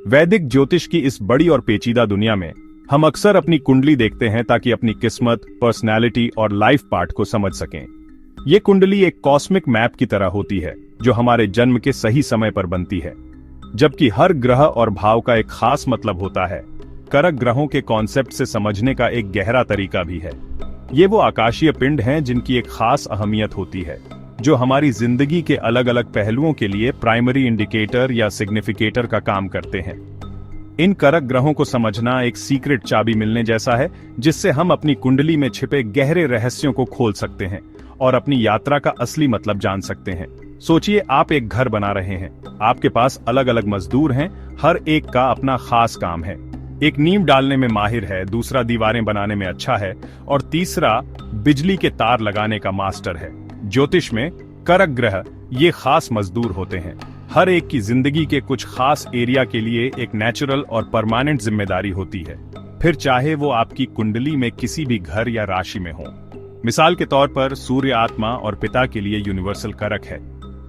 वैदिक ज्योतिष की इस बड़ी और पेचीदा दुनिया में हम अक्सर अपनी कुंडली देखते हैं ताकि अपनी किस्मत, पर्सनैलिटी और लाइफ पार्ट को समझ सकें। ये कुंडली एक कॉस्मिक मैप की तरह होती है जो हमारे जन्म के सही समय पर बनती है, जबकि हर ग्रह और भाव का एक खास मतलब होता है। करक ग्रहों के कॉन्सेप्ट से समझने का एक गहरा तरीका भी है। ये वो आकाशीय पिंड हैं जिनकी एक खास अहमियत होती है, जो हमारी जिंदगी के अलग अलग पहलुओं के लिए प्राइमरी इंडिकेटर या सिग्निफिकेटर का काम करते हैं। इन करक ग्रहों को समझना एक सीक्रेट चाबी मिलने जैसा है, जिससे हम अपनी कुंडली में छिपे गहरे रहस्यों को खोल सकते हैं और अपनी यात्रा का असली मतलब जान सकते हैं। सोचिए, आप एक घर बना रहे हैं। आपके पास अलग अलग मजदूर हैं, हर एक का अपना खास काम है। एक नींव डालने में माहिर है, दूसरा दीवारें बनाने में अच्छा है और तीसरा बिजली के तार लगाने का मास्टर है। ज्योतिष में करक ग्रह ये खास मजदूर होते हैं। हर एक की जिंदगी के कुछ खास एरिया के लिए एक नेचुरल और परमानेंट जिम्मेदारी होती है, फिर चाहे वो आपकी कुंडली में किसी भी घर या राशि में हो। मिसाल के तौर पर सूर्य आत्मा और पिता के लिए यूनिवर्सल करक है,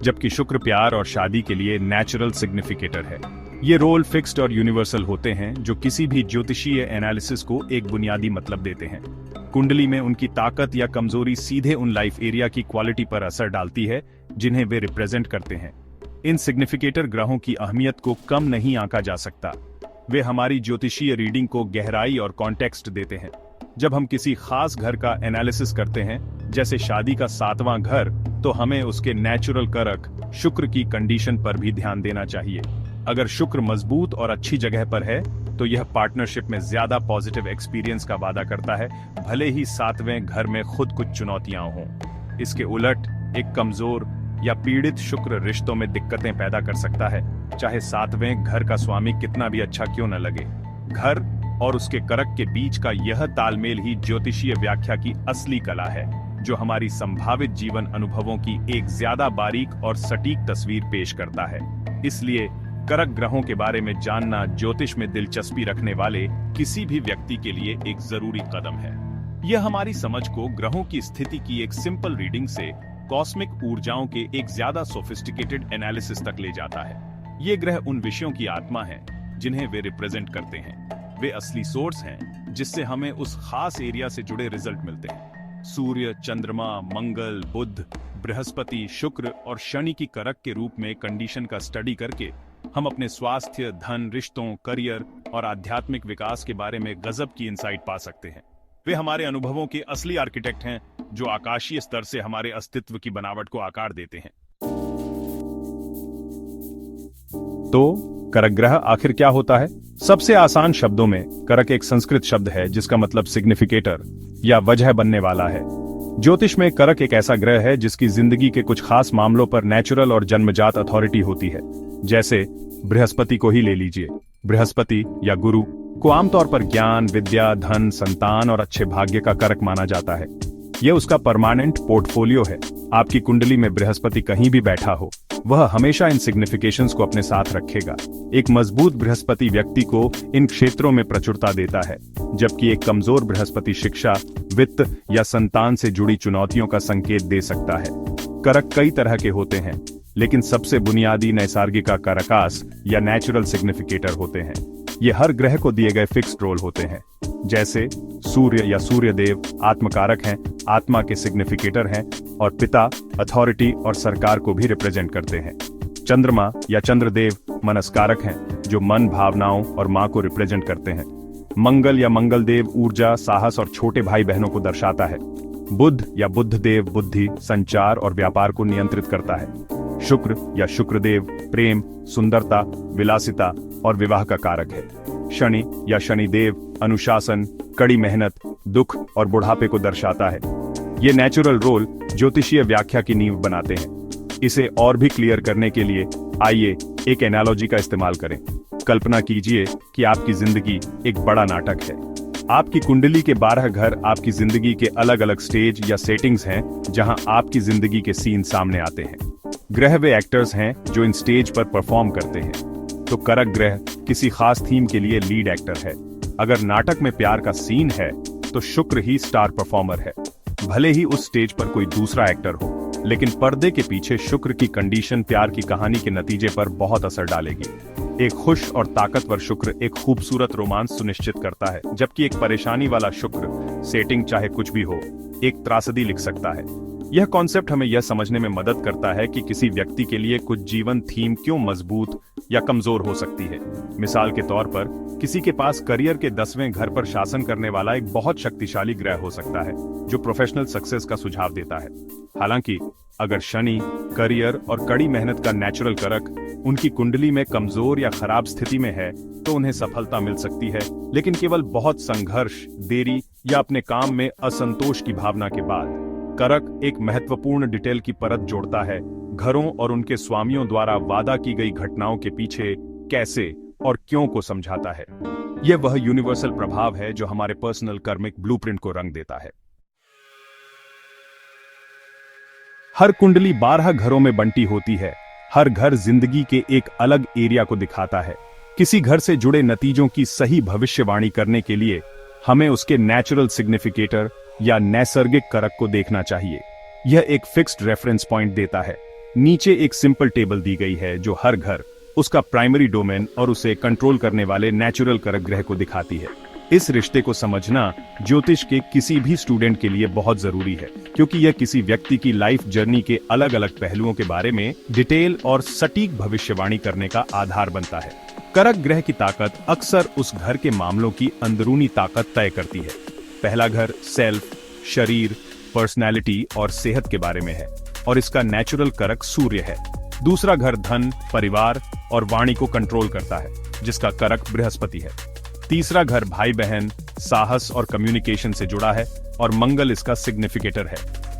जबकि शुक्र प्यार और शादी के लिए नेचुरल सिग्निफिकेटर है। ये रोल फिक्स्ड और यूनिवर्सल होते हैं जो किसी भी ज्योतिषीय एनालिसिस को एक बुनियादी मतलब देते हैं। कुंडली में उनकी ताकत या कमजोरी सीधे उन लाइफ एरिया की क्वालिटी पर असर डालती है जिन्हें वे रिप्रेजेंट करते हैं। इन सिग्निफिकेटर ग्रहों की अहमियत को कम नहीं आंका जा सकता। वे हमारी ज्योतिषीय रीडिंग को गहराई और कॉन्टेक्स्ट देते हैं। जब हम किसी खास घर का एनालिसिस करते हैं, जैसे शादी का 7वां घर, तो हमें उसके नेचुरल करक शुक्र की कंडीशन पर भी ध्यान देना चाहिए। अगर शुक्र मजबूत और अच्छी जगह पर है तो यह पार्टनरशिप में ज्यादा पॉजिटिव एक्सपीरियंस का वादा करता है, भले ही 7वें घर में खुद कुछ चुनौतियां हों। इसके उलट एक कमजोर या पीड़ित शुक्र रिश्तों में दिक्कतें पैदा कर सकता है, चाहे 7वें घर का स्वामी कितना भी अच्छा क्यों न लगे। घर और उसके करक के बीच का यह तालमेल ही ज्योतिषीय व्याख्या की असली कला है, जो हमारी संभावित जीवन अनुभवों की एक ज्यादा बारीक और सटीक तस्वीर पेश करता है। इसलिए करक ग्रहों के बारे में जानना ज्योतिष में दिलचस्पी रखने वाले किसी भी व्यक्ति के लिए एक जरूरी कदम है। यह हमारी समझ को ग्रहों की स्थिति की एक सिंपल रीडिंग से कॉस्मिक ऊर्जाओं के एक ज्यादा सोफिस्टिकेटेड एनालिसिस तक ले जाता है। ये ग्रह उन विषयों की आत्मा हैं जिन्हें वे रिप्रेजेंट करते हैं। वे असली सोर्स हैं जिससे हमें उस खास एरिया से जुड़े रिजल्ट मिलते हैं। सूर्य, चंद्रमा, मंगल, बुध, बृहस्पति, शुक्र और शनि की करक के रूप में कंडीशन का स्टडी करके हम अपने स्वास्थ्य, धन, रिश्तों, करियर और आध्यात्मिक विकास के बारे में गजब की इंसाइट पा सकते हैं। वे हमारे अनुभवों के असली आर्किटेक्ट हैं, जो आकाशीय स्तर से हमारे अस्तित्व की बनावट को आकार देते हैं। तो करक ग्रह आखिर क्या होता है? सबसे आसान शब्दों में, करक एक संस्कृत शब्द है जिसका मतलब सिग्निफिकेटर या वजह बनने वाला है। ज्योतिष में करक एक ऐसा ग्रह है जिसकी जिंदगी के कुछ खास मामलों पर नेचुरल और जन्मजात अथॉरिटी होती है। जैसे बृहस्पति को ही ले लीजिए। बृहस्पति या गुरु को आमतौर पर ज्ञान, विद्या, धन, संतान और अच्छे भाग्य का करक माना जाता है। यह उसका परमानेंट पोर्टफोलियो है। आपकी कुंडली में बृहस्पति कहीं भी बैठा हो, वह हमेशा इन सिग्निफिकेशंस को अपने साथ रखेगा। एक मजबूत बृहस्पति व्यक्ति को इन क्षेत्रों में प्रचुरता देता है, जबकि एक कमजोर बृहस्पति शिक्षा, वित्त या संतान से जुड़ी चुनौतियों का संकेत दे सकता है। करक कई तरह के होते हैं, लेकिन सबसे बुनियादी नैसर्गिक करकास या नेचुरल सिग्निफिकेटर होते हैं। ये हर ग्रह को दिए गए फिक्स्ड रोल होते हैं। जैसे सूर्य या सूर्यदेव आत्मकारक हैं, आत्मा के सिग्निफिकेटर हैं, और पिता अथॉरिटी और सरकार को भी रिप्रेजेंट करते हैं। चंद्रमा या चंद्रदेव मनस्कारक हैं, जो मन, भावनाओं और मां को रिप्रेजेंट करते हैं। मंगल या मंगलदेव ऊर्जा, साहस और छोटे भाई बहनों को दर्शाता है। बुध या बुद्धदेव बुद्धि, संचार और व्यापार को नियंत्रित करता है। शुक्र या शुक्रदेव प्रेम, सुंदरता, विलासिता और विवाह का कारक है। शनि या शनिदेव अनुशासन, कड़ी मेहनत, दुख और बुढ़ापे को दर्शाता है। ये नेचुरल रोल ज्योतिषीय व्याख्या की नींव बनाते हैं। इसे और भी क्लियर करने के लिए आइए एक एनालॉजी का इस्तेमाल करें। कल्पना कीजिए कि आपकी जिंदगी एक बड़ा नाटक है। आपकी कुंडली के 12 घर आपकी जिंदगी के अलग अलग स्टेज या सेटिंग्स हैं, जहां आपकी जिंदगी के सीन सामने आते हैं। ग्रह वे एक्टर्स हैं जो इन स्टेज पर परफॉर्म करते हैं। तो करक ग्रह किसी खास थीम के लिए लीड एक्टर है। अगर नाटक में प्यार का सीन है तो शुक्र ही स्टार परफॉर्मर है। भले ही उस स्टेज पर कोई दूसरा एक्टर हो, लेकिन पर्दे के पीछे शुक्र की कंडीशन प्यार की कहानी के नतीजे पर बहुत असर डालेगी। एक खुश और ताकतवर शुक्र एक खूबसूरत रोमांस सुनिश्चित करता है, जबकि एक परेशानी वाला शुक्र सेटिंग चाहे कुछ भी हो, एक त्रासदी लिख सकता है। यह कॉन्सेप्ट हमें यह समझने में मदद करता है कि किसी व्यक्ति के लिए कुछ जीवन थीम क्यों मजबूत या कमजोर हो सकती है। मिसाल के तौर पर किसी के पास करियर के 10वें घर पर शासन करने वाला एक बहुत शक्तिशाली ग्रह हो सकता है, जो प्रोफेशनल सक्सेस का सुझाव देता है। हालांकि अगर शनि, करियर और कड़ी मेहनत का नेचुरल कारक उनकी कुंडली में कमजोर या खराब स्थिति में है, तो उन्हें सफलता मिल सकती है, लेकिन केवल बहुत संघर्ष, देरी या अपने काम में असंतोष की भावना के बाद। करक एक महत्वपूर्ण डिटेल की परत जोड़ता है, घरों और उनके स्वामियों द्वारा वादा की गई घटनाओं के पीछे कैसे और क्यों को समझाता है। यह वह यूनिवर्सल प्रभाव है जो हमारे पर्सनल कर्मिक ब्लूप्रिंट को रंग देता है। हर कुंडली 12 घरों में बंटी होती है। हर घर जिंदगी के एक अलग एरिया को दिखाता है। किसी घर से जुड़े नतीजों की सही भविष्यवाणी करने के लिए हमें उसके नेचुरल सिग्निफिकेटर या नैसर्गिक कारक को देखना चाहिए। यह एक फिक्स्ड रेफरेंस पॉइंट देता है। नीचे एक सिंपल टेबल दी गई है जो हर घर, उसका प्राइमरी डोमेन और उसे कंट्रोल करने वाले नेचुरल कारक ग्रह को दिखाती है। इस रिश्ते को समझना ज्योतिष के किसी भी स्टूडेंट के लिए बहुत जरूरी है, क्योंकि यह किसी व्यक्ति की लाइफ जर्नी के अलग अलग पहलुओं के बारे में डिटेल और सटीक भविष्यवाणी करने का आधार बनता है। कारक ग्रह की ताकत अक्सर उस घर के मामलों की अंदरूनी ताकत तय करती है। पहला घर सेल्फ, शरीर, पर्सनैलिटी और सेहत के बारे में है, और इसका नेचुरल कारक सूर्य है। दूसरा घर धन, परिवार और वाणी को कंट्रोल करता है, जिसका कारक बृहस्पति है। तीसरा घर भाई बहन, साहस और कम्युनिकेशन से जुड़ा है, और मंगल इसका सिग्निफिकेटर है।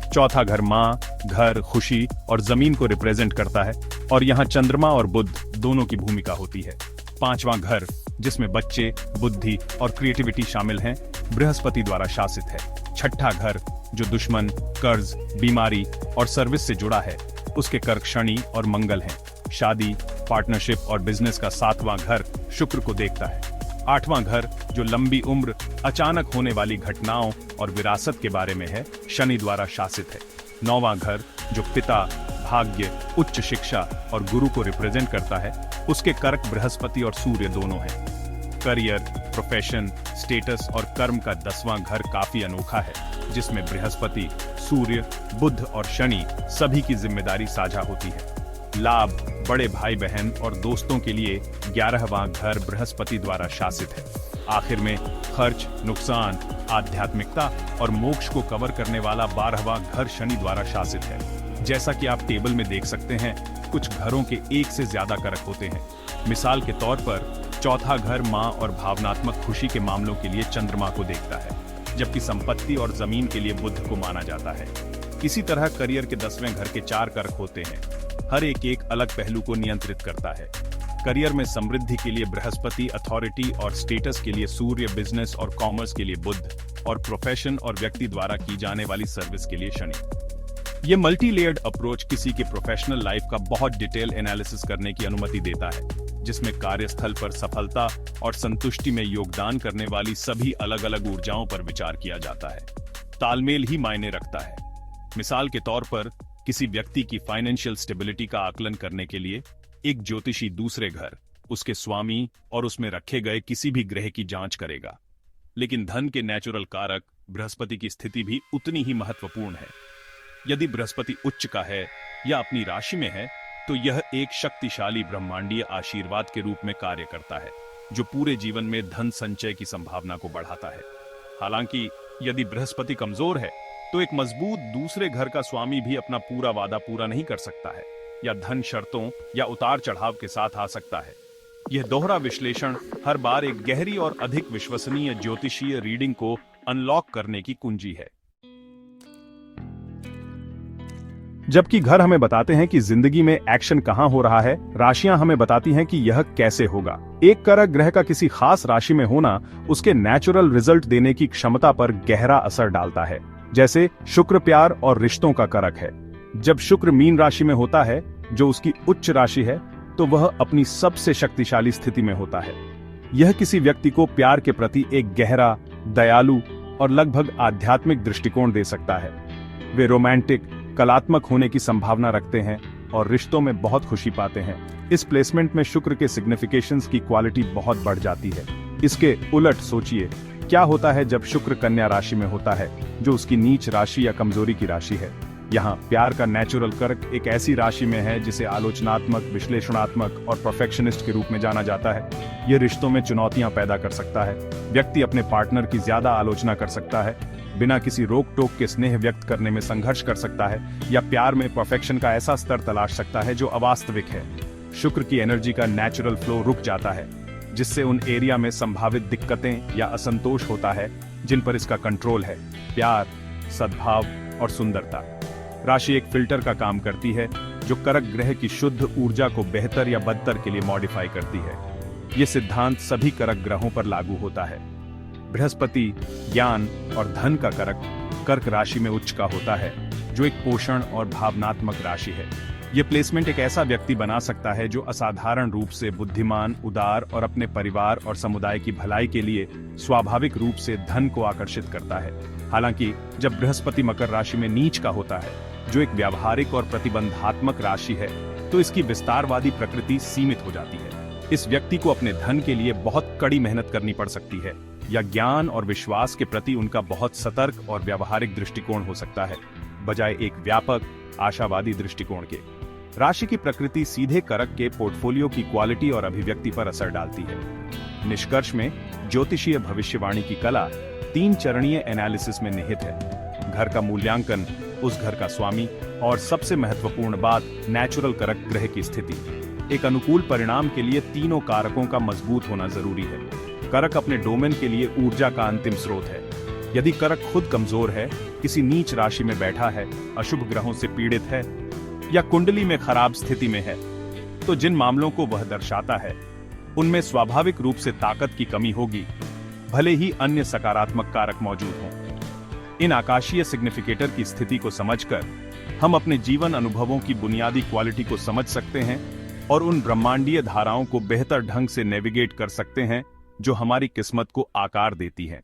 चौथा घर माँ, घर, खुशी और जमीन को रिप्रेजेंट करता है, और यहाँ चंद्रमा और बुध दोनों की भूमिका होती है। पांचवां घर, जिसमें बच्चे, बुद्धि और क्रिएटिविटी शामिल हैं, बृहस्पति द्वारा शासित है। छठा घर, जो दुश्मन, कर्ज, बीमारी और सर्विस से जुड़ा है, उसके कारक शनि और मंगल हैं। शादी, पार्टनरशिप और बिजनेस का सातवां घर शुक्र को देखता है। आठवां घर, जो लंबी उम्र, अचानक होने वाली घटनाओं और विरासत के बारे में है, शनि द्वारा शासित है। नौवां घर, जो पिता, भाग्य, उच्च शिक्षा और गुरु को रिप्रेजेंट करता है, उसके कारक बृहस्पति और सूर्य दोनों हैं। करियर, प्रोफेशन, स्टेटस और कर्म का 10वां घर काफी अनोखा है, जिसमें बृहस्पति, सूर्य, बुध और शनि सभी की जिम्मेदारी साझा होती है। लाभ, बड़े भाई बहन और दोस्तों के लिए 11वां घर बृहस्पति द्वारा शासित है। आखिर में खर्च, नुकसान, आध्यात्मिकता और मोक्ष को कवर करने वाला 12वां घर शनि द्वारा शासित है। जैसा कि आप टेबल में देख सकते हैं, कुछ घरों के एक से ज्यादा कारक होते हैं। मिसाल के तौर पर चौथा घर माँ और भावनात्मक खुशी के मामलों के लिए चंद्रमा को देखता है, जबकि संपत्ति और जमीन के लिए बुध को माना जाता है। इसी तरह करियर के 10वें घर के 4 कारक होते हैं। हर एक अलग पहलू को नियंत्रित करता है। करियर में समृद्धि के लिए बृहस्पति, अथॉरिटी और स्टेटस के लिए सूर्य, बिजनेस और कॉमर्स के लिए बुध, और प्रोफेशन और व्यक्ति द्वारा की जाने वाली सर्विस के लिए शनि। यह मल्टी लेयर्ड अप्रोच किसी के प्रोफेशनल लाइफ का बहुत डिटेल एनालिसिस करने की अनुमति देता है, जिसमें कार्यस्थल पर सफलता और संतुष्टि में योगदान करने वाली सभी अलग अलग ऊर्जाओं पर विचार किया जाता है। तालमेल ही मायने रखता है। मिसाल के तौर पर किसी व्यक्ति की फाइनेंशियल स्टेबिलिटी का आकलन करने के लिए एक ज्योतिषी दूसरे घर, उसके स्वामी और उसमें रखे गए किसी भी ग्रह की जांच करेगा। लेकिन धन के नेचुरल कारक बृहस्पति की स्थिति भी उतनी ही महत्वपूर्ण है। यदि बृहस्पति उच्च का है या अपनी राशि में है, तो यह एक शक्तिशाली ब्रह्मांडीय आशीर्वाद के रूप में कार्य करता है, जो पूरे जीवन में धन संचय की संभावना को बढ़ाता है। हालांकि यदि बृहस्पति कमजोर है, तो एक मजबूत दूसरे घर का स्वामी भी अपना पूरा वादा पूरा नहीं कर सकता है, या धन शर्तों या उतार चढ़ाव के साथ आ सकता है। यह दोहरा विश्लेषण हर बार एक गहरी और अधिक विश्वसनीय ज्योतिषीय रीडिंग को अनलॉक करने की कुंजी है। जबकि घर हमें बताते हैं कि जिंदगी में एक्शन कहां हो रहा है, राशियां हमें बताती हैं कि यह कैसे होगा। एक कारक ग्रह का किसी खास राशि में होना उसके नेचुरल रिजल्ट देने की क्षमता पर गहरा असर डालता है। जैसे शुक्र प्यार और रिश्तों का कारक है। जब शुक्र मीन राशि में होता है, जो उसकी उच्च राशि है, तो वह अपनी सबसे शक्तिशाली स्थिति में होता है। यह किसी व्यक्ति को प्यार के प्रति एक गहरा, दयालु और लगभग आध्यात्मिक दृष्टिकोण दे सकता है। वे रोमांटिक, कलात्मक होने की संभावना रखते हैं और रिश्तों में बहुत खुशी पाते हैं। इस प्लेसमेंट में शुक्र के सिग्निफिकेशंस की क्वालिटी बहुत बढ़ जाती है। इसके उलट सोचिए, क्या होता है जब शुक्र कन्या राशि में होता है, जो उसकी नीच राशि या कमजोरी की राशि है। यहाँ प्यार का नेचुरल कर्क एक ऐसी राशि में है जिसे आलोचनात्मक, विश्लेषणात्मक और परफेक्शनिस्ट के रूप में जाना जाता है। ये रिश्तों में चुनौतियां पैदा कर सकता है। व्यक्ति अपने पार्टनर की ज्यादा आलोचना कर सकता है, बिना किसी रोक टोक के स्नेह व्यक्त करने में संघर्ष कर सकता है, या प्यार में परफेक्शन का ऐसा स्तर तलाश सकता है जो अवास्तविक है। शुक्र की एनर्जी का नेचुरल फ्लो रुक जाता है, जिससे उन एरिया में संभावित दिक्कतें या असंतोष होता है जिन पर इसका कंट्रोल है। प्यार, सद्भाव और सुंदरता। राशि एक फिल्टर का काम करती है जो कर्क ग्रह की शुद्ध ऊर्जा को बेहतर या बदतर के लिए मॉडिफाई करती है। यह सिद्धांत सभी कर्क ग्रहों पर लागू होता है। बृहस्पति ज्ञान और धन का कर्क राशि में उच्च का होता है, जो एक पोषण और भावनात्मक राशि है। यह प्लेसमेंट एक ऐसा व्यक्ति बना सकता है जो असाधारण रूप से बुद्धिमान, उदार और अपने परिवार और समुदाय की भलाई के लिए स्वाभाविक रूप से धन को आकर्षित करता है। हालांकि जब बृहस्पति मकर राशि में नीच का होता है, जो एक व्यावहारिक और प्रतिबंधात्मक राशि है, तो इसकी विस्तारवादी प्रकृति सीमित हो जाती है। इस व्यक्ति को अपने धन के लिए बहुत कड़ी मेहनत करनी पड़ सकती है, या ज्ञान और विश्वास के प्रति उनका बहुत सतर्क और व्यावहारिक दृष्टिकोण हो सकता है, बजाय एक व्यापक आशावादी दृष्टिकोण के। राशि की प्रकृति सीधे कर्क के पोर्टफोलियो की क्वालिटी और अभिव्यक्ति पर असर डालती है। निष्कर्ष में ज्योतिषीय भविष्यवाणी की कला 3 चरणीय एनालिसिस में निहित है। घर का मूल्यांकन, उस घर का स्वामी, और सबसे महत्वपूर्ण बात नेचुरल कर्क ग्रह की स्थिति। एक अनुकूल परिणाम के लिए तीनों कारकों का मजबूत होना जरूरी है। कर्क अपने डोमेन के लिए ऊर्जा का अंतिम स्रोत है। यदि कर्क खुद कमजोर है, किसी नीच राशि में बैठा है, अशुभ ग्रहों से पीड़ित है, या कुंडली में खराब स्थिति में है, तो जिन मामलों को वह दर्शाता है उनमें स्वाभाविक रूप से ताकत की कमी होगी, भले ही अन्य सकारात्मक कारक मौजूद हों। इन आकाशीय सिग्निफिकेटर की स्थिति को समझकर हम अपने जीवन अनुभवों की बुनियादी क्वालिटी को समझ सकते हैं और उन ब्रह्मांडीय धाराओं को बेहतर ढंग से नेविगेट कर सकते हैं जो हमारी किस्मत को आकार देती हैं।